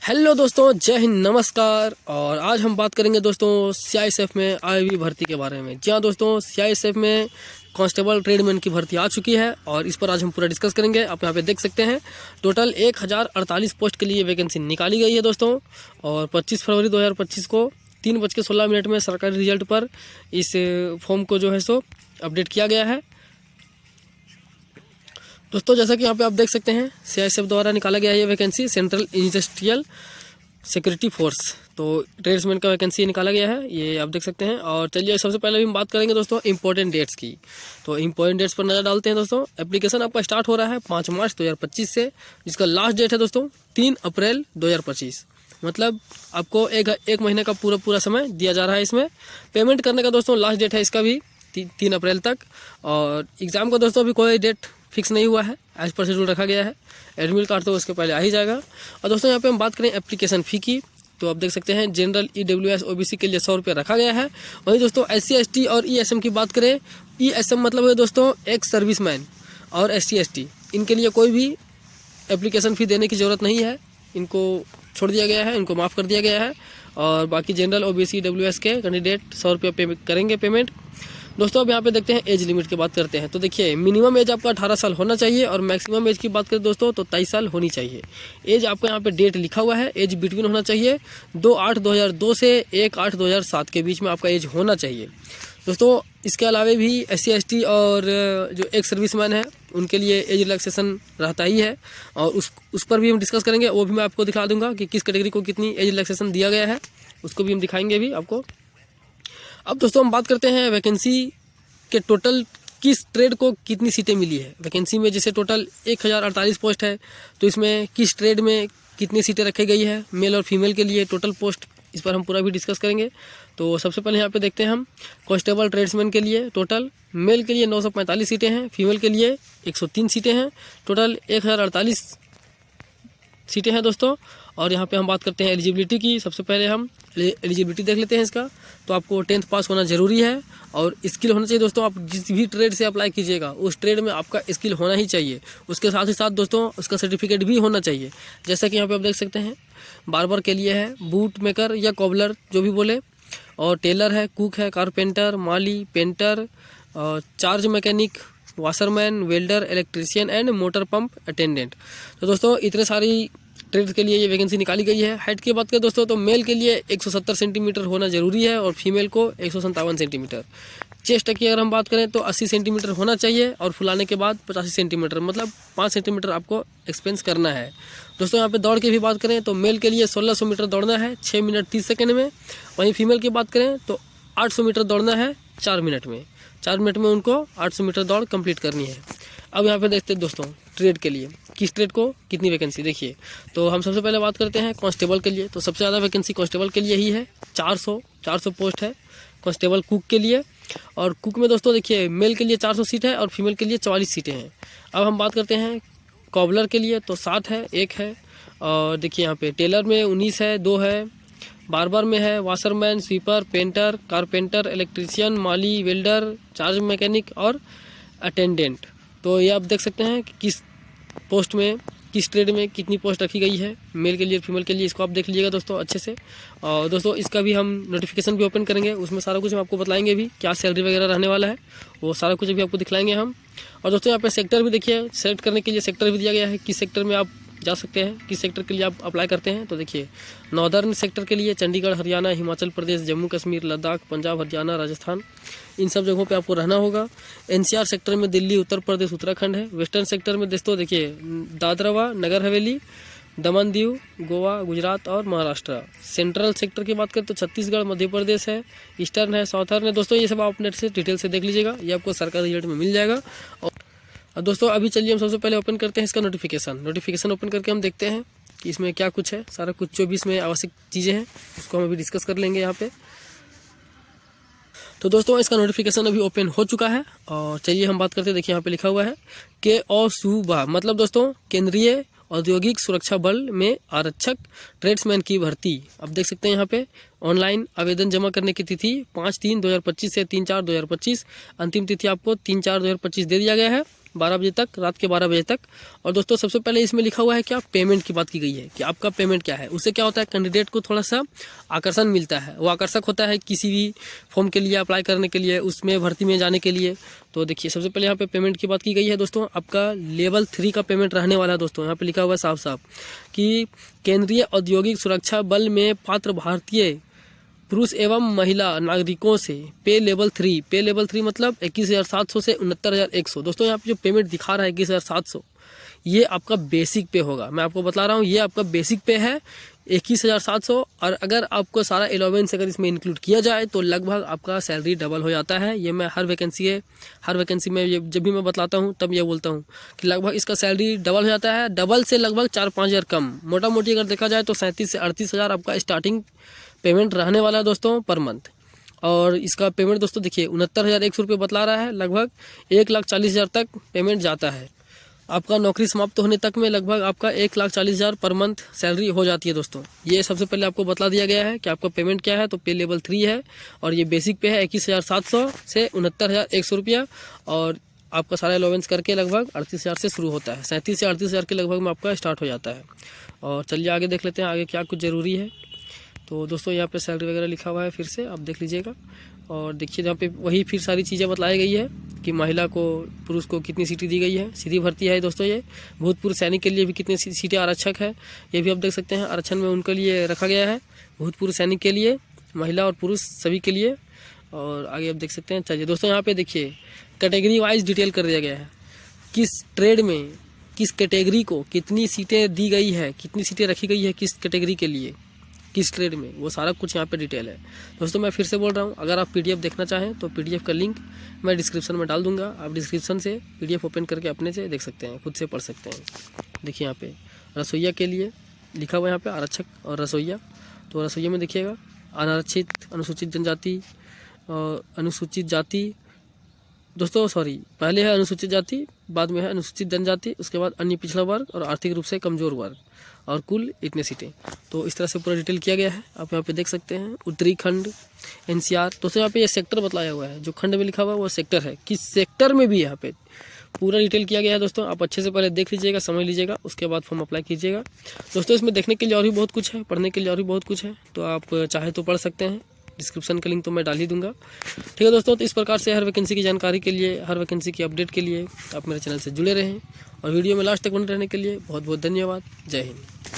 Hello दोस्तों, जय हिंद, नमस्कार। और आज हम बात करेंगे दोस्तों सीआईएसएफ में आई हुई भर्ती के बारे में। जी हाँ दोस्तों, सीआईएसएफ में कांस्टेबल ट्रेडमैन की भर्ती आ चुकी है और इस पर आज हम पूरा डिस्कस करेंगे। आप यहाँ पे देख सकते हैं टोटल 1048 पोस्ट के लिए वैकेंसी निकाली गई है दोस्तों। और 25 फरवरी 2025 को 3:16 में सरकारी रिजल्ट पर इस फॉर्म को जो है सो अपडेट किया गया है दोस्तों। जैसा कि यहाँ पे आप देख सकते हैं सीआईएसएफ द्वारा निकाला गया है ये vacancy, central industrial security force. तो ट्रेड्समैन का वैकेंसी निकाला गया है, ये आप देख सकते हैं। और चलिए सबसे पहले हम बात करेंगे दोस्तों इंपॉर्टेंट डेट्स की। तो इंपॉर्टेंट डेट्स पर नज़र डालते हैं दोस्तों। एप्लीकेशन आपका स्टार्ट हो रहा है 5 मार्च 2025 से, जिसका लास्ट डेट है दोस्तों 3 अप्रैल 2025। मतलब आपको एक महीने का पूरा समय दिया जा रहा है। इसमें पेमेंट करने का दोस्तों लास्ट डेट है इसका भी 3 अप्रैल तक। और एग्ज़ाम का दोस्तों अभी कोई डेट फिक्स नहीं हुआ है, एज पर शेड्यूल रखा गया है। एडमिट कार्ड तो उसके पहले आ ही जाएगा। और दोस्तों यहाँ पे हम बात करें एप्लीकेशन फ़ी की, तो आप देख सकते हैं जनरल EWS OBC के लिए 100 रुपये रखा गया है। वहीं दोस्तों SC ST और ESM की बात करें, ESM मतलब है दोस्तों एक्स सर्विसमैन, और SC ST इनके लिए कोई भी एप्लीकेशन फ़ी देने की ज़रूरत नहीं है, इनको छोड़ दिया गया है, इनको माफ़ कर दिया गया है। और बाकी जनरल OBC EWS के कैंडिडेट 100 रुपये करेंगे पेमेंट दोस्तों। अब यहाँ पे देखते हैं एज लिमिट की बात करते हैं। तो देखिए मिनिमम एज आपका 18 साल होना चाहिए और मैक्सिमम एज की बात करें दोस्तों तो 23 साल होनी चाहिए। एज आपका यहाँ पे डेट लिखा हुआ है, एज बिटवीन होना चाहिए 2/8/2002 से 1/8/2007 के बीच में आपका एज होना चाहिए दोस्तों। इसके अलावा भी SC ST और जो एक्स सर्विसमैन है उनके लिए एज रिलैक्सेशन रहता ही है, और उस पर भी हम डिस्कस करेंगे। वो भी मैं आपको दिखा दूंगा कि किस कैटेगरी को कितनी एज रिलैक्सेशन दिया गया है, उसको भी हम दिखाएंगे भी आपको। अब दोस्तों हम बात करते हैं वैकेंसी के टोटल किस ट्रेड को कितनी सीटें मिली है। वैकेंसी में जैसे टोटल 1048 पोस्ट है, तो इसमें किस ट्रेड में कितनी सीटें रखी गई है मेल और फीमेल के लिए टोटल पोस्ट, इस पर हम पूरा भी डिस्कस करेंगे। तो सबसे पहले यहाँ पे देखते हैं हम कांस्टेबल ट्रेड्समैन के लिए टोटल मेल के लिए 945 सीटें हैं, फीमेल के लिए 103 सीटें हैं, टोटल 1048 सीटें हैं दोस्तों। और यहाँ पे हम बात करते हैं एलिजिबिलिटी की। सबसे पहले हम एलिजिबिलिटी देख लेते हैं इसका। तो आपको 10th पास होना ज़रूरी है और स्किल होना चाहिए दोस्तों। आप जिस भी ट्रेड से अप्लाई कीजिएगा उस ट्रेड में आपका स्किल होना ही चाहिए। उसके साथ ही साथ दोस्तों उसका सर्टिफिकेट भी होना चाहिए। जैसा कि यहाँ पे आप देख सकते हैं बार्बर के लिए है, बूट मेकर या कॉबलर जो भी बोले, और टेलर है, कुक है, carpenter, Mali, painter, charge mechanic, washerman, welder, electrician and motor pump attendant. तो दोस्तों इतने सारी ट्रेड के लिए ये वैकेंसी निकाली गई है। हाइट की बात करें दोस्तों तो मेल के लिए 170 सेंटीमीटर होना ज़रूरी है और फीमेल को 157 सेंटीमीटर। चेस्ट की अगर हम बात करें तो 80 सेंटीमीटर होना चाहिए और फुलाने के बाद 85 सेंटीमीटर, मतलब 5 सेंटीमीटर आपको एक्सपेंस करना है दोस्तों। यहाँ पे दौड़ की भी बात करें तो मेल के लिए 1600 मीटर दौड़ना है 6 मिनट 30 सेकेंड में। वहीं फीमेल की बात करें तो 800 मीटर दौड़ना है 4 मिनट में। 4 मिनट में उनको 800 मीटर दौड़ कंप्लीट करनी है। अब यहाँ पे देखते हैं दोस्तों ट्रेड के लिए किस ट्रेड को कितनी वैकेंसी। देखिए तो हम सबसे पहले बात करते हैं कांस्टेबल के लिए। तो सबसे ज़्यादा वैकेंसी कांस्टेबल के लिए ही है, 400 पोस्ट है कांस्टेबल कुक के लिए। और कुक में दोस्तों देखिए मेल के लिए 400 सीट है और फीमेल के लिए 44 सीटें हैं। अब हम बात करते हैं कॉबलर के लिए, तो 7 है, 1 है। और देखिए यहाँ पे टेलर में 19 है, 2 है। बार्बर में है washerman, sweeper, painter, carpenter, electrician, माली, वेल्डर, चार्ज मैकेनिक और अटेंडेंट। तो ये आप देख सकते हैं कि किस पोस्ट में किस ट्रेड में कितनी पोस्ट रखी गई है मेल के लिए फीमेल के लिए, इसको आप देख लीजिएगा दोस्तों अच्छे से। और दोस्तों इसका भी हम नोटिफिकेशन भी ओपन करेंगे, उसमें सारा कुछ हम आपको बताएंगे भी, क्या सैलरी वगैरह रहने वाला है वो सारा कुछ भी आपको दिखलाएंगे हम। और दोस्तों यहाँ पे सेक्टर भी देखिए, सेलेक्ट करने के लिए सेक्टर भी दिया गया है, किस सेक्टर में आप जा सकते हैं, किस सेक्टर के लिए आप अप्लाई करते हैं। तो देखिए नॉर्दर्न सेक्टर के लिए चंडीगढ़, हरियाणा, हिमाचल प्रदेश, जम्मू कश्मीर, लद्दाख, पंजाब, हरियाणा, राजस्थान, इन सब जगहों पे आपको रहना होगा। NCR सेक्टर में दिल्ली, उत्तर प्रदेश, उत्तराखंड है। वेस्टर्न सेक्टर में दोस्तों देखिए दादरा व नगर हवेली, दमन दीव, गोवा, गुजरात और महाराष्ट्र। सेंट्रल सेक्टर की बात करें तो छत्तीसगढ़, मध्य प्रदेश है। ईस्टर्न है, साउथर्न है। दोस्तों ये सब आप नेट से डिटेल से देख लीजिएगा, ये आपको सरकारी रिजल्ट में मिल जाएगा। और दोस्तों अभी चलिए हम सबसे पहले ओपन करते हैं इसका नोटिफिकेशन ओपन करके हम देखते हैं कि इसमें क्या कुछ है। सारा कुछ जो भी इसमें आवश्यक चीज़ें हैं उसको हम अभी डिस्कस कर लेंगे यहाँ पे। तो दोस्तों इसका नोटिफिकेशन अभी ओपन हो चुका है और चलिए हम बात करते हैं। देखिए यहाँ पे लिखा हुआ है के औसुबा, मतलब दोस्तों केंद्रीय औद्योगिक सुरक्षा बल में आरक्षक ट्रेड्समैन की भर्ती। आप देख सकते हैं यहाँ पे ऑनलाइन आवेदन जमा करने की तिथि 5/3/2025 से 3/4/2025। अंतिम तिथि आपको 3/4/2025 दे दिया गया है। 12 बजे तक, रात के 12 बजे तक। और दोस्तों सबसे पहले इसमें लिखा हुआ है क्या, पेमेंट की बात की गई है कि आपका पेमेंट क्या है। उससे क्या होता है, कैंडिडेट को थोड़ा सा आकर्षण मिलता है, वो आकर्षक होता है किसी भी फॉर्म के लिए अप्लाई करने के लिए, उसमें भर्ती में जाने के लिए। तो देखिए सबसे पहले यहाँ पे पेमेंट की बात की गई है दोस्तों। आपका लेवल 3 का पेमेंट रहने वाला है दोस्तों। यहाँ पे लिखा हुआ है साफ साफ कि केंद्रीय औद्योगिक सुरक्षा बल में पात्र भारतीय पुरुष एवं महिला नागरिकों से पे लेवल 3, पे लेवल 3 मतलब 21,700 से 69,100। दोस्तों यहाँ पे जो पेमेंट दिखा रहा है 21,700, ये आपका बेसिक पे होगा। मैं आपको बता रहा हूँ ये आपका बेसिक पे है 21,700। और अगर आपको सारा अलाउंस अगर इसमें इंक्लूड किया जाए तो लगभग आपका सैलरी डबल हो जाता है। ये मैं हर वैकेंसी में ये जब भी मैं बतलाता हूँ तब ये बोलता हूँ कि लगभग इसका सैलरी डबल हो जाता है। डबल से लगभग 4-5 हज़ार कम, मोटा मोटी अगर देखा जाए तो 37 से 38 हज़ार आपका स्टार्टिंग पेमेंट रहने वाला है दोस्तों पर मंथ। और इसका पेमेंट दोस्तों देखिए 69,100 रुपये बतला रहा है, लगभग 1,40,000 तक पेमेंट जाता है। आपका नौकरी समाप्त होने तक में लगभग आपका 1,40,000 पर मंथ सैलरी हो जाती है दोस्तों। ये सबसे पहले आपको बतला दिया गया है कि आपका पेमेंट क्या है। तो पे लेवल 3 है और ये बेसिक पे है 21,700 से 69,100 रुपया। और आपका सारा अलाउंस करके लगभग 38,000 से शुरू होता है, 37 से 38,000 के लगभग में आपका स्टार्ट हो जाता है। और चलिए आगे देख लेते हैं आगे क्या कुछ ज़रूरी है। तो दोस्तों यहाँ पे सैलरी वगैरह लिखा हुआ है, फिर से आप देख लीजिएगा। और देखिए यहाँ पे वही फिर सारी चीज़ें बताई गई है कि महिला को पुरुष को कितनी सीटें दी गई है। सीधी भर्ती है दोस्तों ये। भूतपूर्व सैनिक के लिए भी कितनी सीटें आरक्षक है ये भी आप देख सकते हैं। आरक्षण में उनके लिए रखा गया है, भूतपूर्व सैनिक के लिए, महिला और पुरुष सभी के लिए। और आगे आप देख सकते हैं। चलिए दोस्तों यहाँ पे देखिए कैटेगरी वाइज डिटेल कर दिया गया है, किस ट्रेड में किस कैटेगरी को कितनी सीटें दी गई है, कितनी सीटें रखी गई है किस कैटेगरी के लिए, किस ट्रेड में, वो सारा कुछ यहाँ पे डिटेल है दोस्तों। मैं फिर से बोल रहा हूँ, अगर आप पीडीएफ देखना चाहें तो पीडीएफ का लिंक मैं डिस्क्रिप्शन में डाल दूंगा। आप डिस्क्रिप्शन से पीडीएफ ओपन करके अपने से देख सकते हैं, खुद से पढ़ सकते हैं। देखिए यहाँ पे रसोईया के लिए लिखा हुआ है यहाँ पे आरक्षक और रसोईया। तो रसोईया में देखिएगा अनारक्षित, अनुसूचित जनजाति, अनुसूचित जाति दोस्तों, सॉरी पहले है अनुसूचित जाति, बाद में है अनुसूचित जनजाति, उसके बाद अन्य पिछड़ा वर्ग और आर्थिक रूप से कमजोर वर्ग, और कुल इतने सीटें। तो इस तरह से पूरा डिटेल किया गया है, आप यहाँ पे देख सकते हैं। उत्तरी खंड एनसीआर दोस्तों, यहाँ पे ये सेक्टर बताया हुआ है, जो खंड में लिखा हुआ है वो सेक्टर है, किस सेक्टर में भी यहाँ पे पूरा डिटेल किया गया है दोस्तों। आप अच्छे से पहले देख लीजिएगा, समझ लीजिएगा, उसके बाद फॉर्म अप्लाई कीजिएगा दोस्तों। इसमें देखने के लिए और भी बहुत कुछ है, पढ़ने के लिए और भी बहुत कुछ है, तो आप चाहे तो पढ़ सकते हैं। डिस्क्रिप्शन का लिंक तो मैं डाल ही दूंगा, ठीक है दोस्तों। तो इस प्रकार से हर वैकेंसी की जानकारी के लिए, हर वैकेंसी की अपडेट के लिए आप मेरे चैनल से जुड़े रहें। और वीडियो में लास्ट तक बने रहने के लिए बहुत बहुत धन्यवाद। जय हिंद।